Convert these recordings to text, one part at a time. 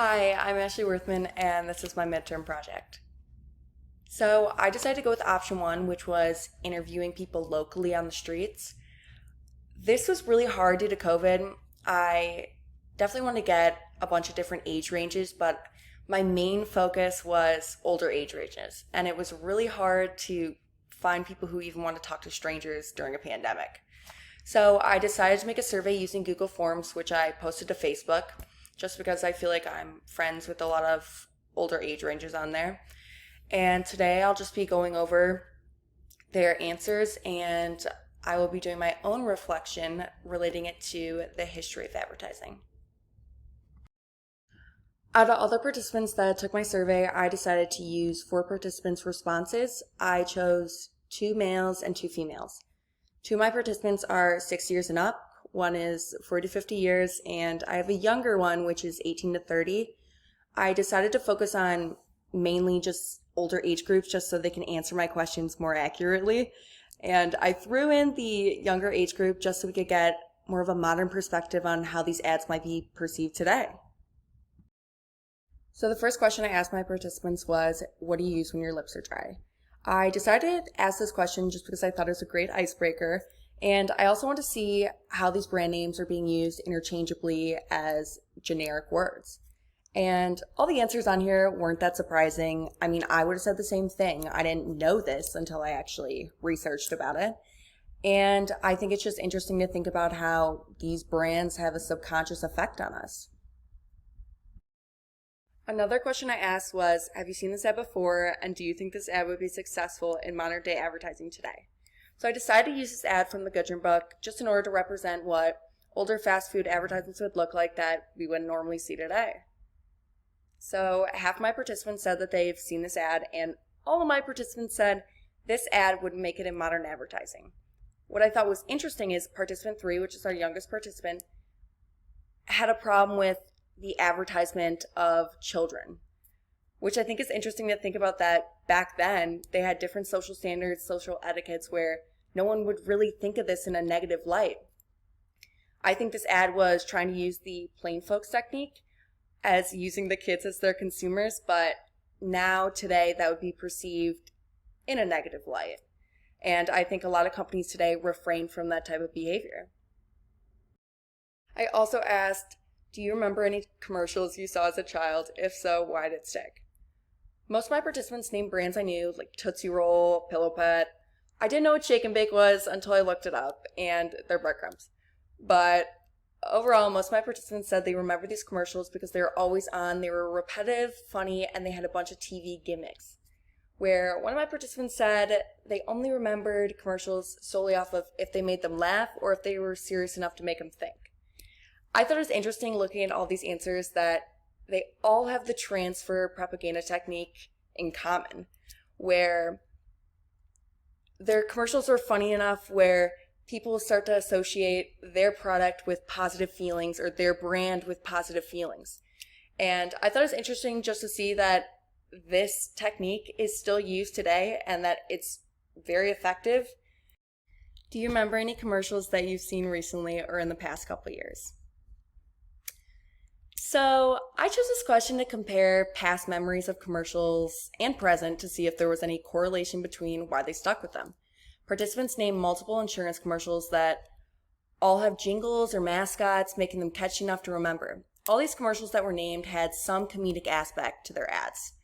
Hi, I'm Ashley Werthmann, and this is my midterm project. So I decided to go with option one, which was interviewing people locally on the streets. This was really hard due to COVID. I definitely wanted to get a bunch of different age ranges, but my main focus was older age ranges, and it was really hard to find people who even want to talk to strangers during a pandemic. So I decided to make a survey using Google Forms, which I posted to Facebook, just because I feel like I'm friends with a lot of older age ranges on there. And today I'll just be going over their answers, and I will be doing my own reflection relating it to the history of advertising. Out of all the participants that took my survey, I decided to use four participants' responses. I chose two males and two females. Two of my participants are 6 years and up. One is 40 to 50 years, and I have a younger one, which is 18 to 30. I decided to focus on mainly just older age groups just so they can answer my questions more accurately. And I threw in the younger age group just so we could get more of a modern perspective on how these ads might be perceived today. So the first question I asked my participants was, what do you use when your lips are dry? I decided to ask this question just because I thought it was a great icebreaker, and I also want to see how these brand names are being used interchangeably as generic words. And all the answers on here weren't that surprising. I mean, I would have said the same thing. I didn't know this until I actually researched about it. And I think it's just interesting to think about how these brands have a subconscious effect on us. Another question I asked was, have you seen this ad before, and do you think this ad would be successful in modern day advertising today? So I decided to use this ad from the Goodrum book just in order to represent what older fast food advertisements would look like that we wouldn't normally see today. So half my participants said that they've seen this ad, and all of my participants said this ad would make it in modern advertising. What I thought was interesting is participant 3, which is our youngest participant, had a problem with the advertisement of children, which I think is interesting to think about that back then they had different social standards, social etiquettes where no one would really think of this in a negative light. I think this ad was trying to use the plain folks technique as using the kids as their consumers, but now today that would be perceived in a negative light. And I think a lot of companies today refrain from that type of behavior. I also asked, do you remember any commercials you saw as a child? If so, why did it stick? Most of my participants named brands I knew, like Tootsie Roll, Pillow Pet. I didn't know what Shake and Bake was until I looked it up, and they're breadcrumbs. But overall, most of my participants said they remember these commercials because they were always on, they were repetitive, funny, and they had a bunch of TV gimmicks. Where one of my participants said they only remembered commercials solely off of if they made them laugh or if they were serious enough to make them think. I thought it was interesting looking at all these answers that they all have the transfer propaganda technique in common, where their commercials are funny enough where people start to associate their product with positive feelings or their brand with positive feelings. And I thought it was interesting just to see that this technique is still used today and that it's very effective. Do you remember any commercials that you've seen recently or in the past couple of years? So I chose this question to compare past memories of commercials and present to see if there was any correlation between why they stuck with them. Participants named multiple insurance commercials that all have jingles or mascots, making them catchy enough to remember. All these commercials that were named had some comedic aspect to their ads.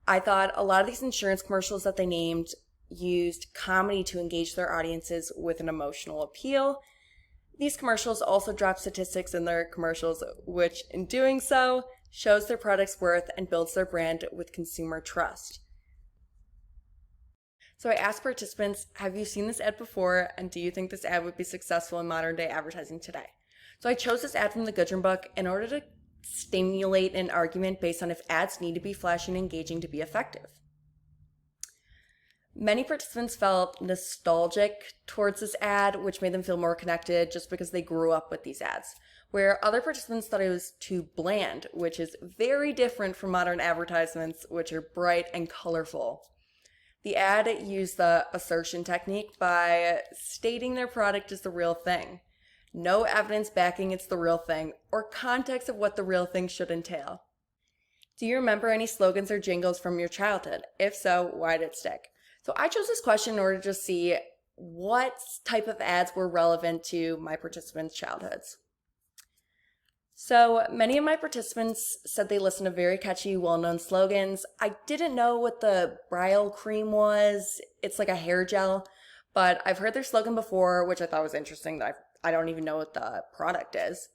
I thought a lot of these insurance commercials that they named used comedy to engage their audiences with an emotional appeal. These commercials also drop statistics in their commercials, which in doing so shows their product's worth and builds their brand with consumer trust. So I asked participants, have you seen this ad before, and do you think this ad would be successful in modern day advertising today? So I chose this ad from the Goodrum book in order to stimulate an argument based on if ads need to be flashy and engaging to be effective. Many participants felt nostalgic towards this ad, which made them feel more connected just because they grew up with these ads. Where other participants thought it was too bland, which is very different from modern advertisements, which are bright and colorful. The ad used the assertion technique by stating their product is the real thing. no evidence backing it's the real thing, or context of what the real thing should entail. Do you remember any slogans or jingles from your childhood? If so, why did it stick? So I chose this question in order to see what type of ads were relevant to my participants' childhoods. So many of my participants said they listened to very catchy, well-known slogans. I didn't know what the Brile cream was. It's like a hair gel, but I've heard their slogan before, which I thought was interesting. That I don't even know what the product is.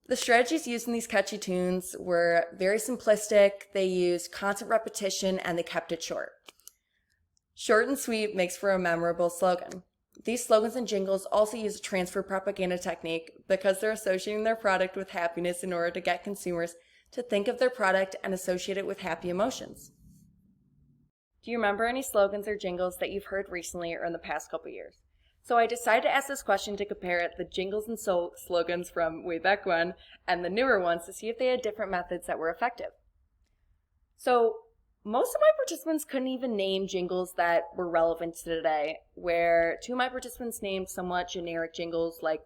The strategies used in these catchy tunes were very simplistic. They used constant repetition and they kept it short. Short and sweet makes for a memorable slogan. These slogans and jingles also use a transfer propaganda technique because they're associating their product with happiness in order to get consumers to think of their product and associate it with happy emotions. Do you remember any slogans or jingles that you've heard recently or in the past couple years? So I decided to ask this question to compare the jingles and slogans from way back when and the newer ones to see if they had different methods that were effective. So most of my participants couldn't even name jingles that were relevant to today, where two of my participants named somewhat generic jingles like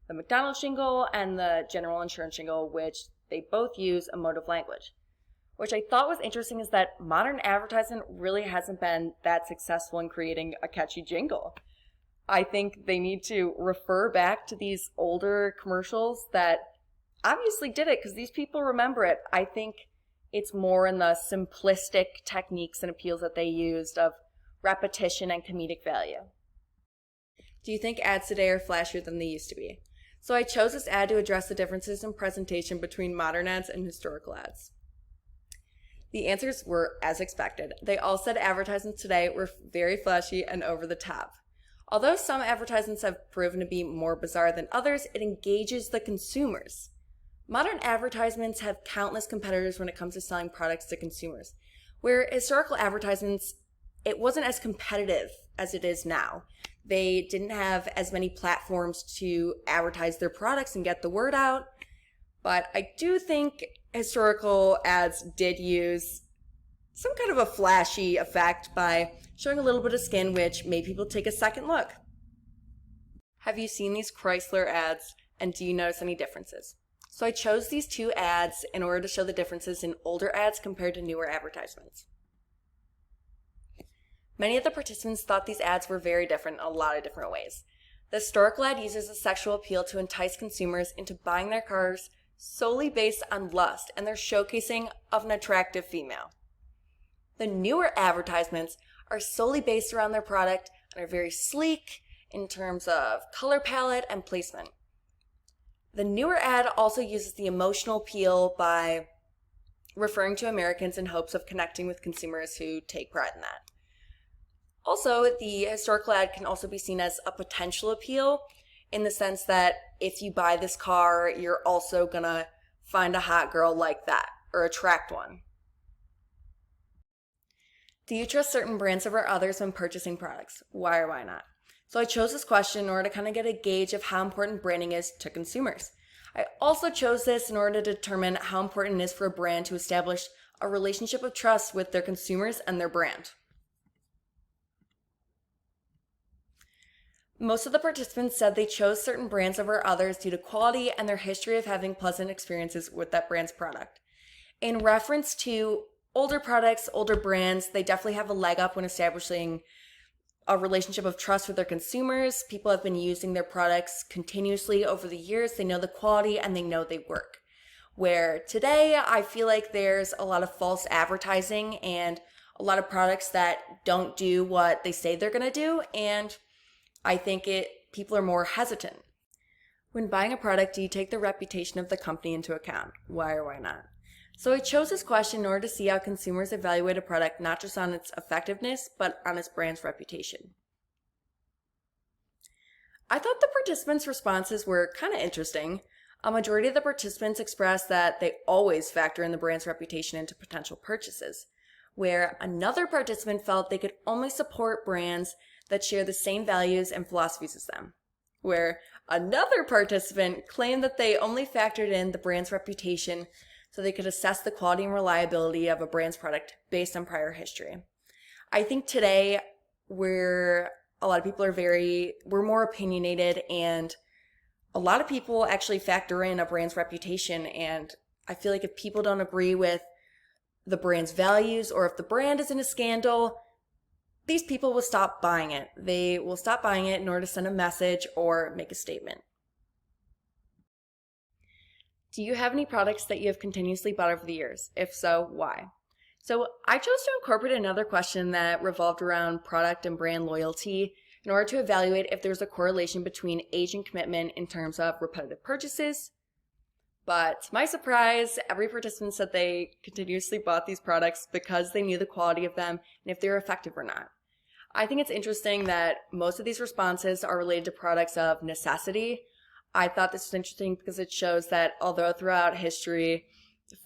the McDonald's jingle and the General Insurance jingle, which they both use emotive language. Which I thought was interesting is that modern advertising really hasn't been that successful in creating a catchy jingle. I think they need to refer back to these older commercials that obviously did it because these people remember it. I think it's more in the simplistic techniques and appeals that they used of repetition and comedic value. Do you think ads today are flashier than they used to be? So I chose this ad to address the differences in presentation between modern ads and historical ads. The answers were as expected. They all said advertisements today were very flashy and over the top. Although some advertisements have proven to be more bizarre than others, it engages the consumers. Modern advertisements have countless competitors when it comes to selling products to consumers, where historical advertisements, it wasn't as competitive as it is now. They didn't have as many platforms to advertise their products and get the word out, but I do think historical ads did use some kind of a flashy effect by showing a little bit of skin, which made people take a second look. Have you seen these Chrysler ads, and do you notice any differences? So I chose these two ads in order to show the differences in older ads compared to newer advertisements. Many of the participants thought these ads were very different in a lot of different ways. The historical ad uses a sexual appeal to entice consumers into buying their cars solely based on lust and their showcasing of an attractive female. The newer advertisements are solely based around their product and are very sleek in terms of color palette and placement. The newer ad also uses the emotional appeal by referring to Americans in hopes of connecting with consumers who take pride in that. Also, the historical ad can also be seen as a potential appeal in the sense that if you buy this car, you're also gonna find a hot girl like that or attract one. Do you trust certain brands over others when purchasing products? Why or why not? So I chose this question in order to kind of get a gauge of how important branding is to consumers. I also chose this in order to determine how important it is for a brand to establish a relationship of trust with their consumers and their brand. Most of the participants said they chose certain brands over others due to quality and their history of having pleasant experiences with that brand's product. In reference to older products, older brands, they definitely have a leg up when establishing a relationship of trust with their consumers. People have been using their products continuously over the years. They know the quality and they know they work. Where today, I feel like there's a lot of false advertising and a lot of products that don't do what they say they're going to do. And I think people are more hesitant. When buying a product, do you take the reputation of the company into account? Why or why not? So I chose this question in order to see how consumers evaluate a product not just on its effectiveness, but on its brand's reputation. I thought the participants' responses were kind of interesting. A majority of the participants expressed that they always factor in the brand's reputation into potential purchases, where another participant felt they could only support brands that share the same values and philosophies as them, where another participant claimed that they only factored in the brand's reputation so they could assess the quality and reliability of a brand's product based on prior history. I think today a lot of people we're more opinionated and A lot of people actually factor in a brand's reputation, and I feel like if people don't agree with the brand's values or if the brand is in a scandal, these people will stop buying it. They will stop buying it in order to send a message or make a statement. Do you have any products that you have continuously bought over the years? If so, why? So I chose to incorporate another question that revolved around product and brand loyalty in order to evaluate if there's a correlation between age and commitment in terms of repetitive purchases. But to my surprise, every participant said they continuously bought these products because they knew the quality of them and if they were effective or not. I think it's interesting that most of these responses are related to products of necessity. I thought this was interesting because it shows that although throughout history,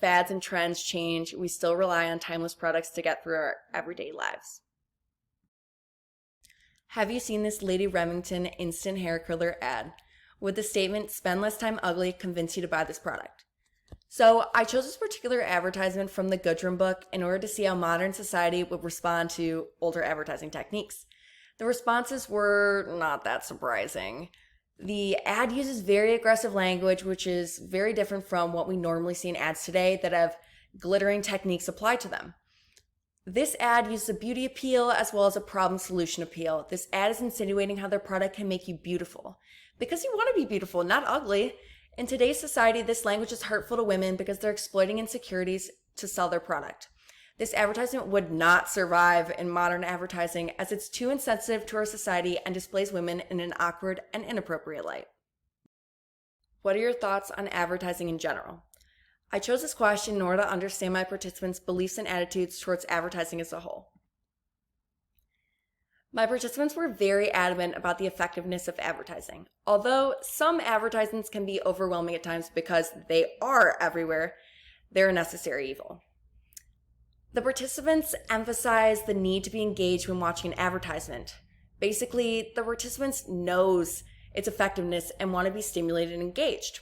fads and trends change, we still rely on timeless products to get through our everyday lives. Have you seen this Lady Remington instant hair curler ad? Would the statement, "spend less time ugly," convince you to buy this product? So I chose this particular advertisement from the Goodrum book in order to see how modern society would respond to older advertising techniques. The responses were not that surprising. The ad uses very aggressive language, which is very different from what we normally see in ads today that have glittering techniques applied to them. This ad uses a beauty appeal as well as a problem solution appeal. This ad is insinuating how their product can make you beautiful. Because you want to be beautiful, not ugly. In today's society, this language is hurtful to women because they're exploiting insecurities to sell their product. This advertisement would not survive in modern advertising as it's too insensitive to our society and displays women in an awkward and inappropriate light. What are your thoughts on advertising in general? I chose this question in order to understand my participants' beliefs and attitudes towards advertising as a whole. My participants were very adamant about the effectiveness of advertising. Although some advertisements can be overwhelming at times because they are everywhere, they're a necessary evil. The participants emphasize the need to be engaged when watching an advertisement. Basically, the participants knows its effectiveness and want to be stimulated and engaged.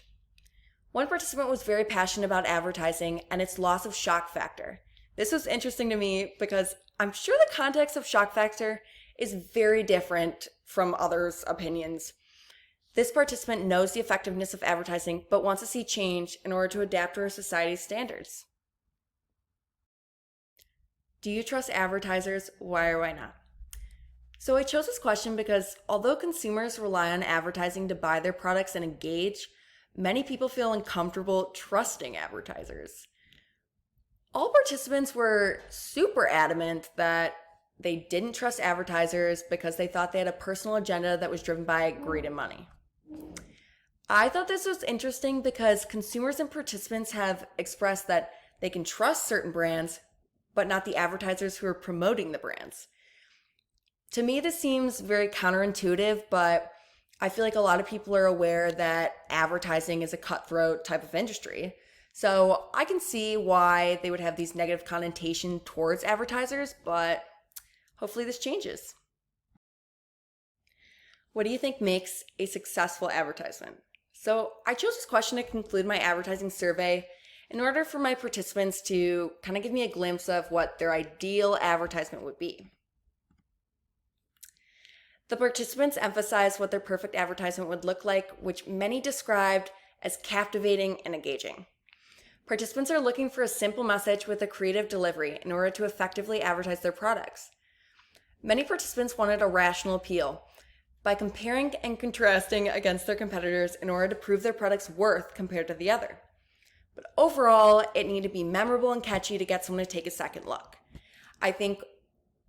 One participant was very passionate about advertising and its loss of shock factor. This was interesting to me because I'm sure the context of shock factor is very different from others' opinions. This participant knows the effectiveness of advertising but wants to see change in order to adapt to our society's standards. Do you trust advertisers? Why or why not? So I chose this question because although consumers rely on advertising to buy their products and engage, many people feel uncomfortable trusting advertisers. All participants were super adamant that they didn't trust advertisers because they thought they had a personal agenda that was driven by greed and money. I thought this was interesting because consumers and participants have expressed that they can trust certain brands, but not the advertisers who are promoting the brands. To me, this seems very counterintuitive, but I feel like a lot of people are aware that advertising is a cutthroat type of industry. So I can see why they would have these negative connotations towards advertisers, but hopefully this changes. What do you think makes a successful advertisement? So I chose this question to conclude my advertising survey in order for my participants to kind of give me a glimpse of what their ideal advertisement would be. The participants emphasized what their perfect advertisement would look like, which many described as captivating and engaging. Participants are looking for a simple message with a creative delivery in order to effectively advertise their products. Many participants wanted a rational appeal by comparing and contrasting against their competitors in order to prove their product's worth compared to the other. But overall, it needed to be memorable and catchy to get someone to take a second look. I think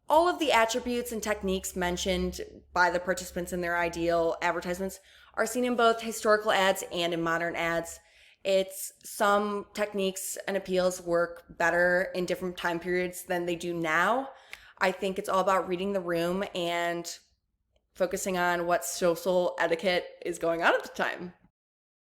all of the attributes and techniques mentioned by the participants in their ideal advertisements are seen in both historical ads and in modern ads. It's some techniques and appeals work better in different time periods than they do now. I think it's all about reading the room and focusing on what social etiquette is going on at the time.